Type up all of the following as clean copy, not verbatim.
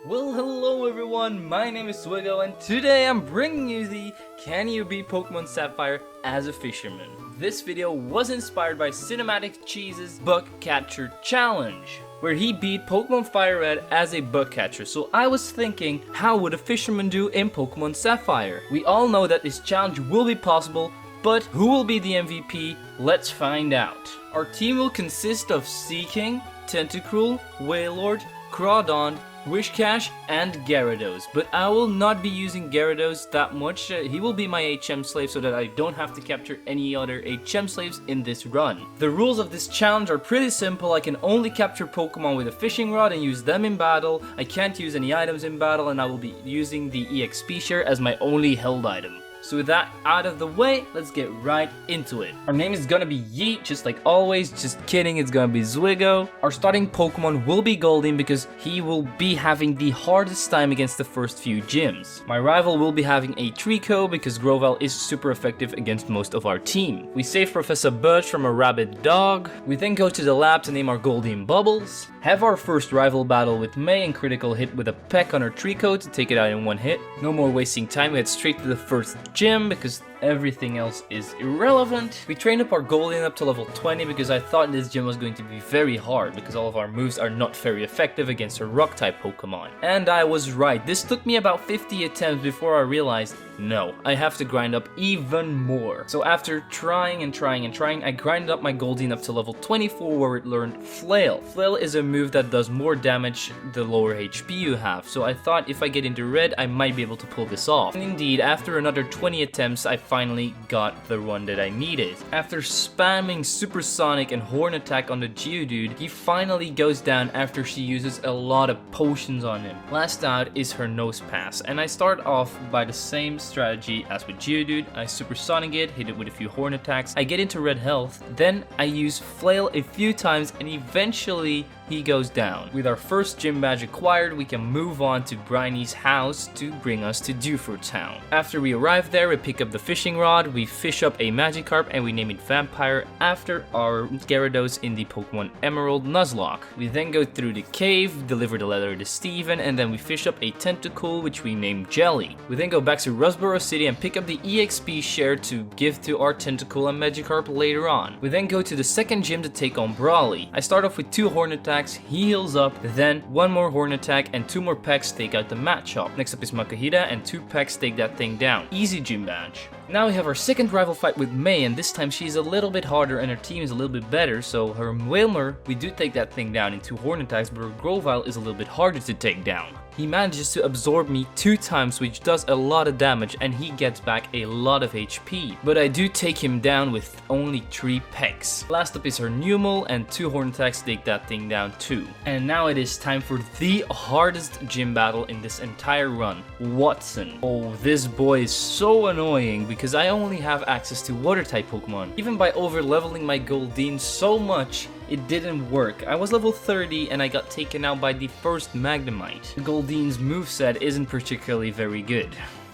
Well, hello everyone, my name is Swigo and today I'm bringing you the Can You Beat Pokemon Sapphire as a Fisherman? This video was inspired by Cinematic Cheese's Bug Catcher Challenge, where he beat Pokemon Fire Red as a bug catcher. So I was thinking, how would a fisherman do in Pokemon Sapphire? We all know that this challenge will be possible, but who will be the MVP? Let's find out. Our team will consist of Seaking, Tentacruel, Wailord, Crawdon, Wishcash, and Gyarados, but I will not be using Gyarados that much. He will be my HM slave so that I don't have to capture any other HM slaves in this run. The rules of this challenge are pretty simple. I can only capture Pokemon with a fishing rod and use them in battle. I can't use any items in battle, and I will be using the EXP share as my only held item. So with that out of the way, let's get right into it. Our name is gonna be Yeet, just like always. Just kidding, it's gonna be Zwigo. Our starting Pokemon will be Goldeen because he will be having the hardest time against the first few gyms. My rival will be having a Trico because Grovyle is super effective against most of our team. We save Professor Birch from a rabid dog. We then go to the lab to name our Goldeen Bubbles. Have our first rival battle with May and critical hit with a peck on our Trico to take it out in one hit. No more wasting time, we head straight to the first gym because everything else is irrelevant. We trained up our Goldeen up to level 20 because I thought this gym was going to be very hard because all of our moves are not very effective against a rock type Pokemon. And I was right. This took me about 50 attempts before I realized, no, I have to grind up even more. So after trying and trying and trying, I grinded up my Goldeen up to level 24 where it learned Flail. Flail is a move that does more damage the lower HP you have. So I thought if I get into red, I might be able to pull this off. And indeed, after another 20 attempts, I finally got the one that I needed. After spamming Supersonic and Horn Attack on the Geodude, he finally goes down after she uses a lot of potions on him. Last out is her Nose Pass, and I start off by the same strategy as with Geodude. I Supersonic it, hit it with a few Horn Attacks, I get into red health, then I use Flail a few times and eventually he goes down. With our first gym badge acquired, we can move on to Briny's house to bring us to Dewford Town. After we arrive there, we pick up the fishing rod, we fish up a Magikarp, and we name it Vampire after our Gyarados in the Pokemon Emerald Nuzlocke. We then go through the cave, deliver the letter to Steven, and then we fish up a Tentacool which we name Jelly. We then go back to Rustboro City and pick up the EXP share to give to our Tentacool and Magikarp later on. We then go to the second gym to take on Brawly. I start off with 2 Horn Attacks, he heals up, then 1 more Horn Attack and 2 more pecks take out the Machop. Next up is Makahita and 2 pecks take that thing down. Easy gym badge. Now we have our second rival fight with May, and this time she's a little bit harder and her team is a little bit better, so her Wailmer, we do take that thing down in 2 Horn Attacks, but her Grovyle is a little bit harder to take down. He manages to absorb me 2 times, which does a lot of damage, and he gets back a lot of HP. But I do take him down with only 3 pecks. Last up is her Numel, and 2 Horn Attacks take that thing down too. And now it is time for the hardest gym battle in this entire run, Watson. Oh, this boy is so annoying because I only have access to water type Pokemon. Even by over leveling my Goldeen so much, it didn't work. I was level 30 and I got taken out by the first Magnemite. Goldeen's moveset isn't particularly very good.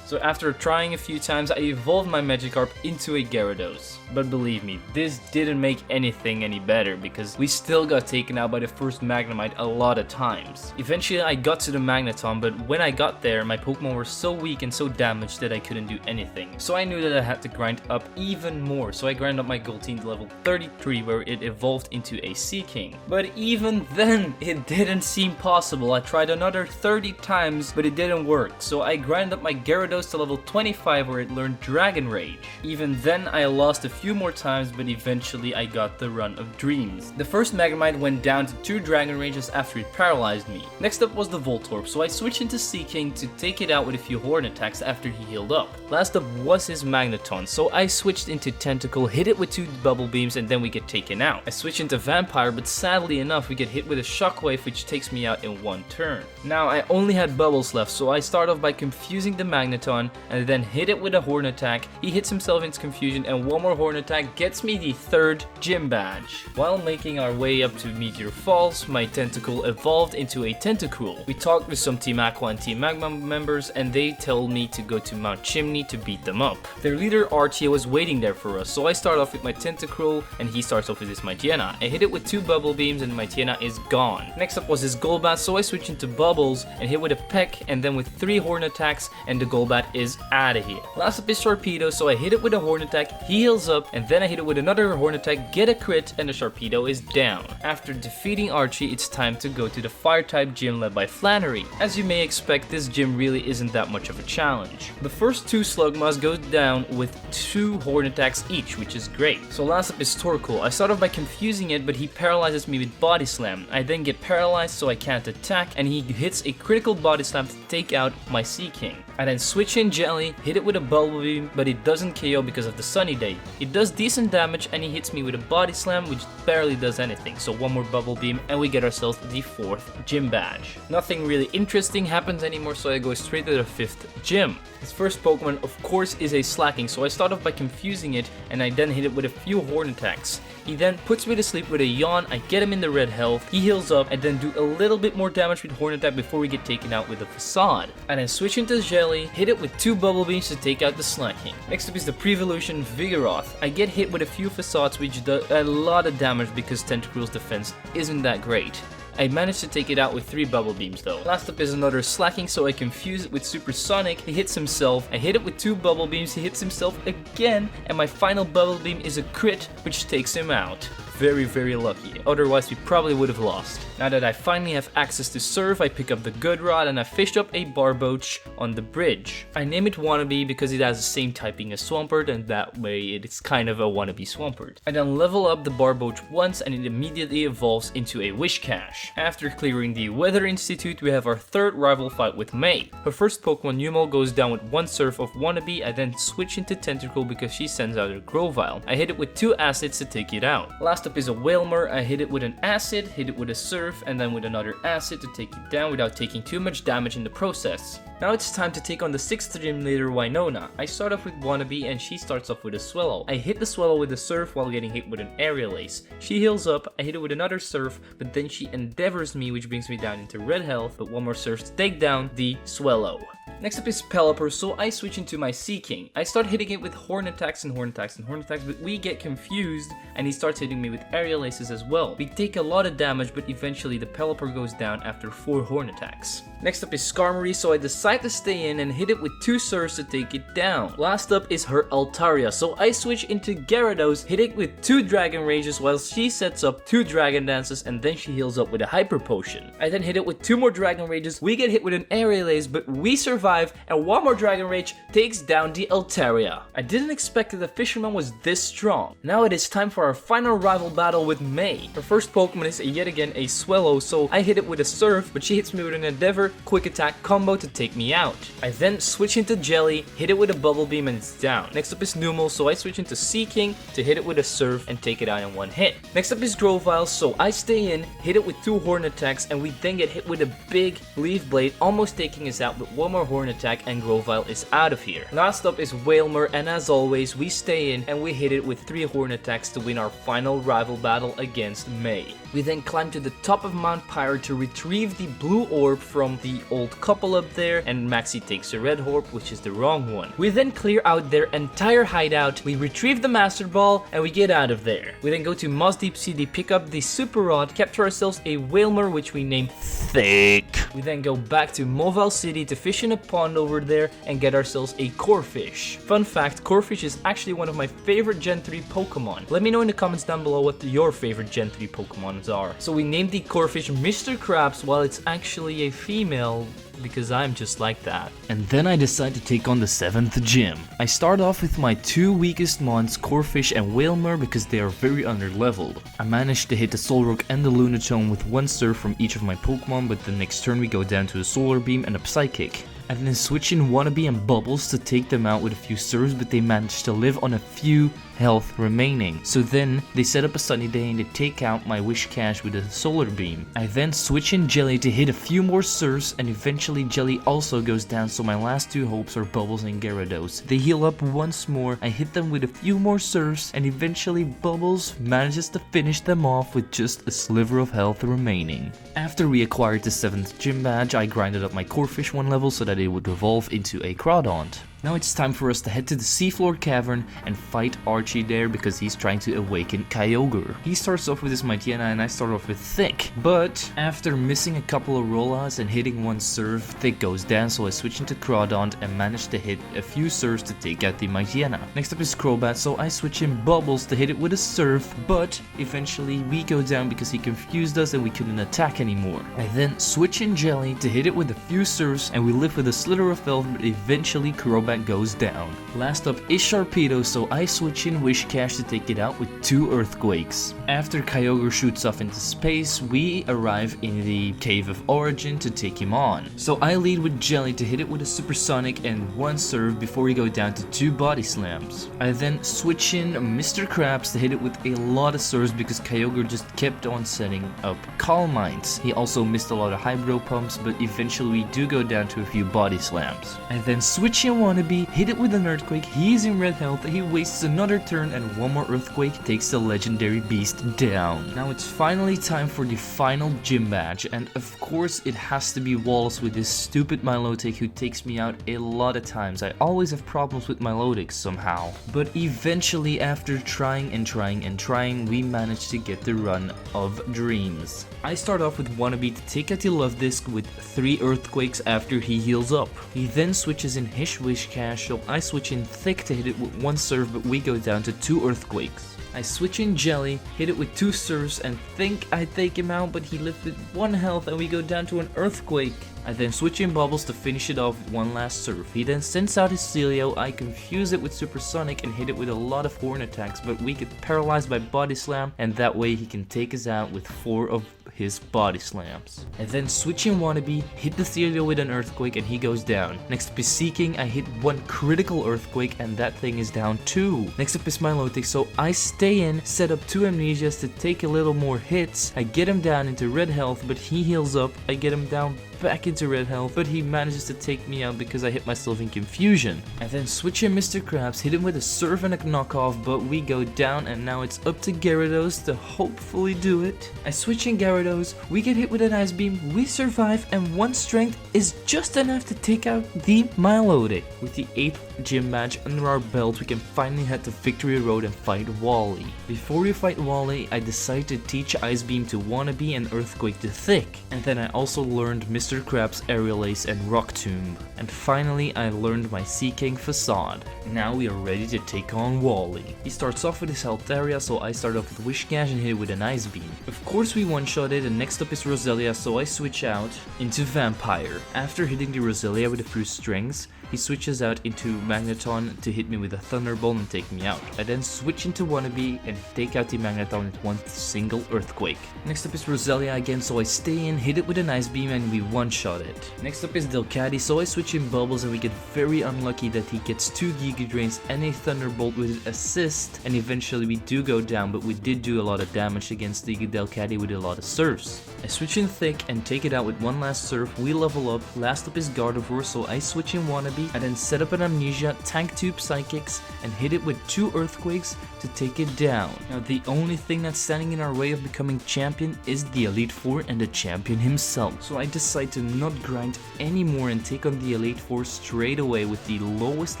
So after trying a few times, I evolved my Magikarp into a Gyarados. But believe me, this didn't make anything any better because we still got taken out by the first Magnemite a lot of times. Eventually I got to the Magneton, but when I got there, my Pokemon were so weak and so damaged that I couldn't do anything. So I knew that I had to grind up even more, so I grinded up my Goldeen to level 33 where it evolved into a Seaking. But even then, it didn't seem possible. I tried another 30 times, but it didn't work. So I grinded up my Gyarados to level 25 where it learned Dragon Rage. Even then I lost a few more times, but eventually I got the Run of Dreams. The first Magnemite went down to 2 Dragon Rages after it paralyzed me. Next up was the Voltorb, so I switched into Seaking to take it out with a few Horn Attacks after he healed up. Last up was his Magneton, so I switched into Tentacle, hit it with 2 Bubble Beams, and then we get taken out. I switched into Vampire, but sadly enough we get hit with a Shockwave which takes me out in 1 turn. Now I only had Bubbles left, so I start off by confusing the Magneton Lunatone and then hit it with a Horn Attack. He hits himself into confusion and one more Horn Attack gets me the 3rd gym badge. While making our way up to Meteor Falls, my Tentacool evolved into a Tentacruel. We talked with some Team Aqua and Team Magma members and they told me to go to Mount Chimney to beat them up. Their leader Archie was waiting there for us, so I start off with my Tentacruel and he starts off with his Mightyena. I hit it with 2 Bubble Beams and Mightyena is gone. Next up was his Golbat, so I switch into Bubbles and hit with a Peck and then with 3 Horn Attacks and the Golbat is out of here. Last up is Sharpedo, so I hit it with a Horn Attack, he heals up and then I hit it with another Horn Attack, get a crit and the Sharpedo is down. After defeating Archie, it's time to go to the Fire-type gym led by Flannery. As you may expect, this gym really isn't that much of a challenge. The first 2 Slugmas go down with 2 Horn Attacks each, which is great. So last up is Torkoal. I start off by confusing it, but he paralyzes me with Body Slam. I then get paralyzed so I can't attack and he hits a critical Body Slam to take out my Sea King. I then switch in Jelly, hit it with a Bubble Beam, but it doesn't KO because of the Sunny Day. It does decent damage and he hits me with a Body Slam, which barely does anything. So one more Bubble Beam and we get ourselves the 4th gym badge. Nothing really interesting happens anymore, so I go straight to the 5th gym. His first Pokemon, of course, is a Slacking, so I start off by confusing it and I then hit it with a few Horn Attacks. He then puts me to sleep with a Yawn, I get him in the red health, he heals up, and then do a little bit more damage with Horn Attack before we get taken out with a Facade. And then switch into Jelly, hit it with 2 Bubble Beams to take out the Slacking. Next up is the Prevolution Vigoroth. I get hit with a few Facades, which does a lot of damage because Tentacruel's defense isn't that great. I managed to take it out with 3 Bubble Beams though. Last up is another Slacking, so I confuse it with Supersonic. He hits himself. I hit it with 2 Bubble Beams. He hits himself again. And my final Bubble Beam is a crit, which takes him out. Very, very lucky. Otherwise, we probably would have lost. Now that I finally have access to Surf, I pick up the Good Rod and I fished up a Barboach on the bridge. I name it Wannabe because it has the same typing as Swampert and that way it's kind of a wannabe Swampert. I then level up the Barboach once and it immediately evolves into a Wishcash. After clearing the Weather Institute, we have our 3rd rival fight with May. Her first Pokemon Numel goes down with 1 Surf of Wannabe. I then switch into Tentacool because she sends out her Grovyle. I hit it with 2 Acids to take it out. Last up is a Wailmer. I hit it with an Acid, hit it with a Surf, and then with another Acid to take it down without taking too much damage in the process. Now it's time to take on the 6th gym leader, Winona. I start off with Wannabe and she starts off with a Swallow. I hit the Swallow with a Surf while getting hit with an Aerial Ace. She heals up, I hit it with another Surf, but then she Endeavors me, which brings me down into red health, but one more Surf to take down the Swallow. Next up is Pelipper, so I switch into my Sea King. I start hitting it with Horn Attacks and Horn Attacks and Horn Attacks, but we get confused and he starts hitting me with Aerial Aces as well. We take a lot of damage, but eventually the Pelipper goes down after 4 Horn Attacks. Next up is Skarmory, so I decide to stay in and hit it with 2 Surfs to take it down. Last up is her Altaria, so I switch into Gyarados, hit it with 2 Dragon Rages while she sets up 2 Dragon Dances and then she heals up with a Hyper Potion. I then hit it with 2 more Dragon Rages, we get hit with an Aerial Ace, but we survive and 1 more Dragon Rage takes down the Altaria. I didn't expect that the Fisherman was this strong. Now it is time for our final rival battle with May. Her first Pokemon is yet again a Swallow, so I hit it with a Surf, but she hits me with an Endeavor, Quick Attack combo to take me out. I then switch into Jelly, hit it with a Bubble Beam and it's down. Next up is Numel, so I switch into Sea King to hit it with a Surf and take it out in 1 hit. Next up is Grovyle, so I stay in, hit it with 2 Horn Attacks and we then get hit with a big Leaf Blade, almost taking us out, but 1 more Horn Attack and Grovyle is out of here. Last up is Wailmer, and as always we stay in and we hit it with 3 Horn Attacks to win our final rival battle against May. We then climb to the top of Mount Pyre to retrieve the blue orb from the old couple up there, and Maxie takes a red orb, which is the wrong one. We then clear out their entire hideout, we retrieve the Master Ball, and we get out of there. We then go to Moss Deep City, pick up the Super Rod, capture ourselves a Wailmer, which we name Thick. We then go back to Mobile City to fish in a pond over there and get ourselves a Corphish. Fun fact, Corphish is actually one of my favorite Gen 3 Pokemon. Let me know in the comments down below what your favorite Gen 3 Pokemons are. So we named the Corphish Mr. Krabs while it's actually a female, because I'm just like that. And then I decide to take on the 7th gym. I start off with my 2 weakest mons, Corphish and Wailmer, because they are very underleveled. I managed to hit the Solrock and the Lunatone with 1 Surf from each of my Pokemon, but the next turn we go down to a Solar Beam and a Psychic. And then switch in Wannabe and Bubbles to take them out with a few Surfs, but they managed to live on a few health remaining. So then they set up a sunny day and they take out my wish cache with a solar beam. I then switch in Jelly to hit a few more serfs, and eventually Jelly also goes down, so my last two hopes are Bubbles and Gyarados. They heal up once more, I hit them with a few more serfs, and eventually Bubbles manages to finish them off with just a sliver of health remaining. After we acquired the 7th gym badge, I grinded up my Corphish 1 level so that it would evolve into a Crawdaunt. Now it's time for us to head to the seafloor cavern and fight Archie there because he's trying to awaken Kyogre. He starts off with his Mightyena and I start off with Thick, but after missing a couple of rollouts and hitting one serve, Thick goes down, so I switch into Crawdaunt and manage to hit a few serves to take out the Mightyena. Next up is Crobat, so I switch in Bubbles to hit it with a serve, but eventually we go down because he confused us and we couldn't attack anymore. I then switch in Jelly to hit it with a few serves and we live with a slither of health, but eventually Crobat goes down. Last up is Sharpedo, so I switch in Wish Cache to take it out with 2 Earthquakes. After Kyogre shoots off into space, we arrive in the Cave of Origin to take him on. So I lead with Jelly to hit it with a Supersonic and 1 serve before we go down to 2 Body Slams. I then switch in Mr. Krabs to hit it with a lot of serves because Kyogre just kept on setting up Calm Minds. He also missed a lot of Hydro Pumps, but eventually we do go down to a few Body Slams. I then switch in Wannabe, hit it with an Earthquake, he's in red health, he wastes another turn and 1 more Earthquake takes the legendary beast down. Now it's finally time for the final gym badge, and of course it has to be Wallace with this stupid Milotic who takes me out a lot of times. I always have problems with Milotic somehow. But eventually, after trying and trying and trying, we managed to get the run of dreams. I start off with Wannabe to take out the Love Disc with 3 Earthquakes after he heals up. He then switches in his Wish Cache, so I switch in Thick to hit it with 1 serve, but we go down to 2 Earthquakes. I switch in Jelly, hit it with 2 serves, and think I take him out, but he lived with 1 health and we go down to an Earthquake. I then switch in Bubbles to finish it off with 1 last serve. He then sends out his Celio, I confuse it with Supersonic and hit it with a lot of horn attacks, but we get paralyzed by Body Slam, and that way he can take us out with 4 of his Body Slams. I then switch in Wannabe, hit the Celio with an Earthquake and he goes down. Next up is Seeking, I hit 1 critical Earthquake and that thing is down too. Next up is Milotic, so I stay in, set up 2 Amnesias to take a little more hits. I get him down into red health, but he heals up. I get him down back into red health, but he manages to take me out because I hit myself in confusion. I then switch in Mr. Krabs, hit him with a serve and a knockoff, but we go down and now it's up to Gyarados to hopefully do it. I switch in Gyarados, we get hit with an Ice Beam, we survive, and 1 strength is just enough to take out the Milotic. With the 8th gym badge under our belt, we can finally head to Victory Road and fight Wally. Before we fight Wally, I decide to teach Ice Beam to Wannabe and Earthquake to Thick, and then I also learned Mr. Krabs, Aerial Ace, and Rock Tomb. And finally, I learned my Seeking Facade. Now we are ready to take on Wally. He starts off with his health area, so I start off with Wish Cache and hit it with an Ice Beam. Of course we one-shot it, and next up is Roselia, so I switch out into Vampire. After hitting the Roselia with a few strings, he switches out into Magneton to hit me with a Thunderbolt and take me out. I then switch into Wannabe and take out the Magneton with 1 single Earthquake. Next up is Roselia again, so I stay in, hit it with an Ice Beam, and we one-shot it. Next up is Delcatty, so I switch in Bubbles and we get very unlucky that he gets 2 Giga Drains and a Thunderbolt with an assist, and eventually we do go down, but we did do a lot of damage against the Delcatty with a lot of serves. I switch in Thick and take it out with 1 last serve, we level up. Last up is Gardevoir, so I switch in Wannabe, I then set up an Amnesia, tank 2 Psychics, and hit it with 2 Earthquakes to take it down. Now the only thing that's standing in our way of becoming champion is the Elite Four and the champion himself. So I decide to not grind anymore and take on the Elite Four straight away with the lowest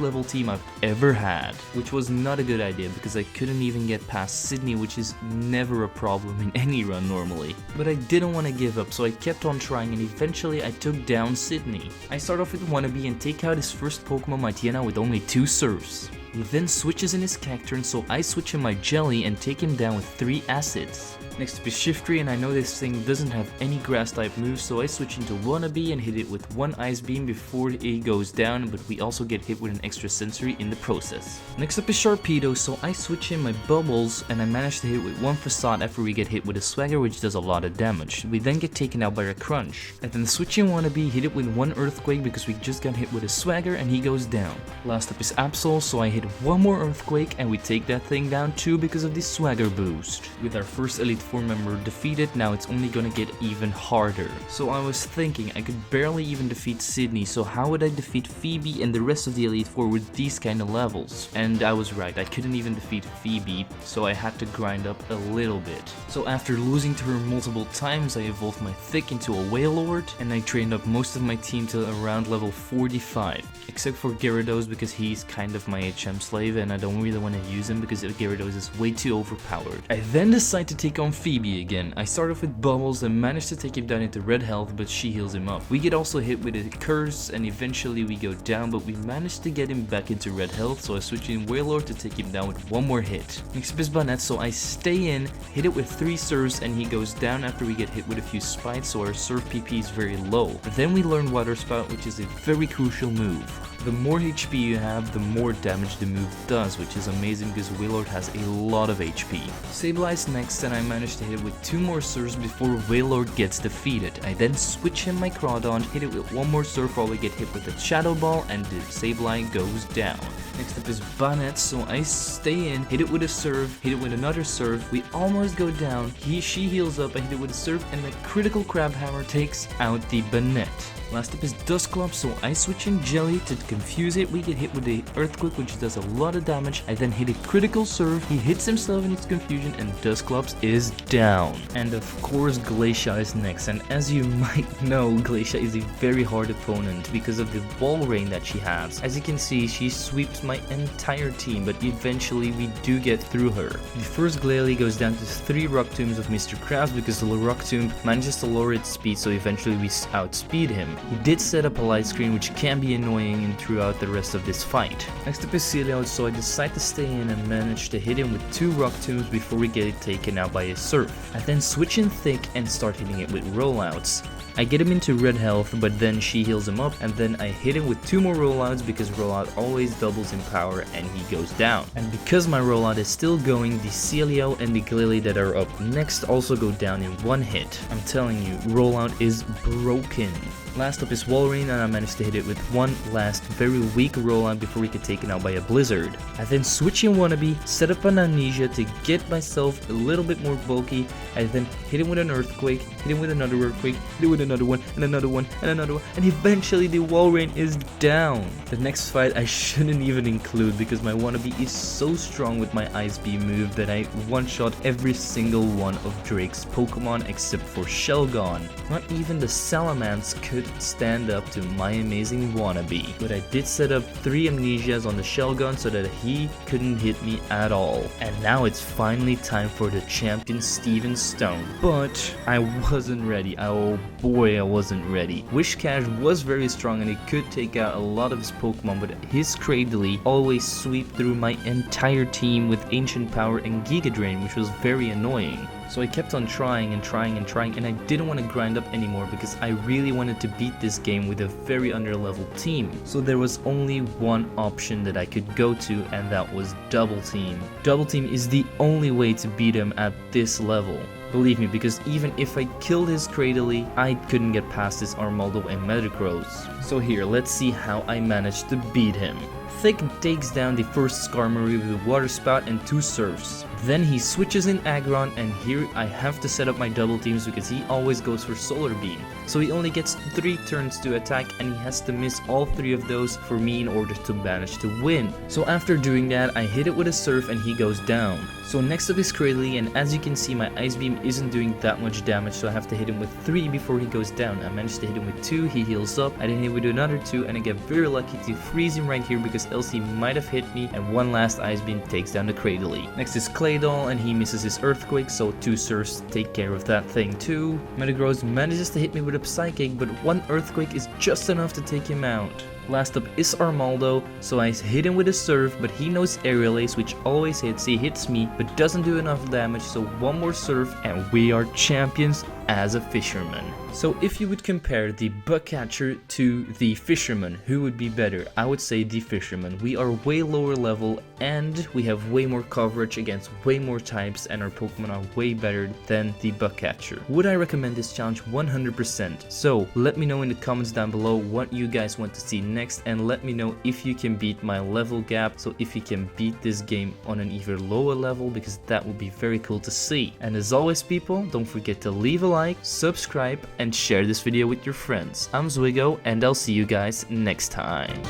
level team I've ever had. Which was not a good idea because I couldn't even get past Sydney, which is never a problem in any run normally. But I didn't want to give up, so I kept on trying and eventually I took down Sydney. I start off with Wannabe and take out his first Pokemon Mightyena with only 2 serves. He then switches in his Cacturne, so I switch in my Jelly and take him down with 3 Acids. Next up is Shiftry, and I know this thing doesn't have any grass type moves, so I switch into Wannabe and hit it with one Ice Beam before it goes down, but we also get hit with an extra sensory in the process. Next up is Sharpedo, so I switch in my Bubbles and I manage to hit with one Facade after we get hit with a Swagger, which does a lot of damage. We then get taken out by a Crunch. And then switch in Wannabe, hit it with one Earthquake because we just got hit with a Swagger and he goes down. Last up is Absol, so I hit one more Earthquake and we take that thing down too because of the Swagger boost. With our first Elite Four member defeated, now it's only gonna get even harder. So I was thinking I could barely even defeat Sydney, so how would I defeat Phoebe and the rest of the Elite Four with these kind of levels? And I was right, I couldn't even defeat Phoebe, so I had to grind up a little bit. So after losing to her multiple times, I evolved my Thick into a Wailord, and I trained up most of my team to around level 45. Except for Gyarados because he's kind of my HM slave and I don't really want to use him because Gyarados is way too overpowered. I then decide to take on Phoebe again. I start off with Bubbles and manage to take him down into red health, but she heals him up. We get also hit with a Curse and eventually we go down, but we manage to get him back into red health, so I switch in Wailord to take him down with one more hit. Next up is Banette, so I stay in, hit it with 3 Surfs and he goes down after we get hit with a few Spites, so our Surf PP is very low. Then we learn Water Spout, which is a very crucial move. The more HP you have, the more damage the move does, which is amazing because Wailord has a lot of HP. Sableye next, and I managed to hit it with 2 more Surfs before Wailord gets defeated. I then switch in my Crawdon, hit it with 1 more Surf while we get hit with a Shadow Ball, and the Sableye goes down. Next up is Banette, so I stay in, hit it with a Surf, hit it with another Surf, we almost go down, she heals up, I hit it with a Surf, and the critical Crab Hammer takes out the Banette. Last up is Dusclops, so I switch in Jelly to confuse it. We get hit with the Earthquake, which does a lot of damage. I then hit a critical Surf, he hits himself in its confusion, and Dusclops is down. And of course Glacia is next, and as you might know, Glacia is a very hard opponent because of the Wall Rain that she has. As you can see, she sweeps my entire team, but eventually we do get through her. The first Glalie goes down to 3 Rock Tombs of Mr. Krabs because the Rock Tomb manages to lower its speed, so eventually we outspeed him. He did set up a light screen which can be annoying throughout the rest of this fight. Next up is Celio, so I decide to stay in and manage to hit him with 2 Rock Tombs before we get it taken out by a Surf. I then switch in Thick and start hitting it with rollouts. I get him into red health, but then she heals him up, and then I hit him with 2 more rollouts because rollout always doubles in power and he goes down. And because my rollout is still going, the Celio and the Glalie that are up next also go down in 1 hit. I'm telling you, rollout is broken. Last up is Walrein, and I managed to hit it with 1 last very weak rollout before we get taken out by a Blizzard. I then switch in Wannabe, set up an Amnesia to get myself a little bit more bulky. I then hit him with an Earthquake, hit him with another Earthquake, hit him with another one, and another one, and another one, and eventually the Walrein is down. The next fight I shouldn't even include because my Wannabe is so strong with my Ice Beam move that I one-shot every single one of Drake's Pokemon except for Shelgon. Not even the Salamence could stand up to my amazing Wannabe, but I did set up 3 Amnesias on the Shelgon so that he couldn't hit me at all. And now it's finally time for the champion Steven Stone, but I wasn't ready. Oh boy, I wasn't ready. Wishcash was very strong and he could take out a lot of his Pokemon, but his Cradily always sweep through my entire team with Ancient Power and Giga Drain, which was very annoying. So I kept on trying and trying and trying, and I didn't want to grind up anymore because I really wanted to beat this game with a very underleveled team. So there was only one option that I could go to, and that was Double Team. Double Team is the only way to beat him at this level. Believe me, because even if I killed his Cradily, I couldn't get past his Armaldo and Metagross. So here, let's see how I managed to beat him. Thick takes down the first Skarmory with a Water Spout and 2 Surfs. Then he switches in Aggron, and here I have to set up my double teams because he always goes for Solar Beam. So he only gets 3 turns to attack, and he has to miss all 3 of those for me in order to manage to win. So after doing that, I hit it with a Surf and he goes down. So next up is Cradily, and as you can see, my Ice Beam isn't doing that much damage, so I have to hit him with 3 before he goes down. I managed to hit him with 2, he heals up, I then hit him with another 2, and I get very lucky to freeze him right here because else he might have hit me, and 1 last Ice Beam takes down the Cradily. Next is Claydol, and he misses his Earthquake, so 2 Surfs take care of that thing too. Metagross manages to hit me with a Psychic, but 1 Earthquake is just enough to take him out. Last up is Armaldo, so I hit him with a surf, but he knows aerial ace, which always hits. He hits me, but doesn't do enough damage, so one more surf and we are champions as a fisherman. So if you would compare the bug catcher to the fisherman, who would be better? I would say the fisherman. We are way lower level and we have way more coverage against way more types, and our Pokemon are way better than the bug catcher. Would I recommend this challenge? 100%. So let me know in the comments down below what you guys want to see next, and let me know if you can beat my level gap, so if you can beat this game on an even lower level, because that would be very cool to see. And as always people, don't forget to leave a like, subscribe and share this video with your friends. I'm Zwigo and I'll see you guys next time.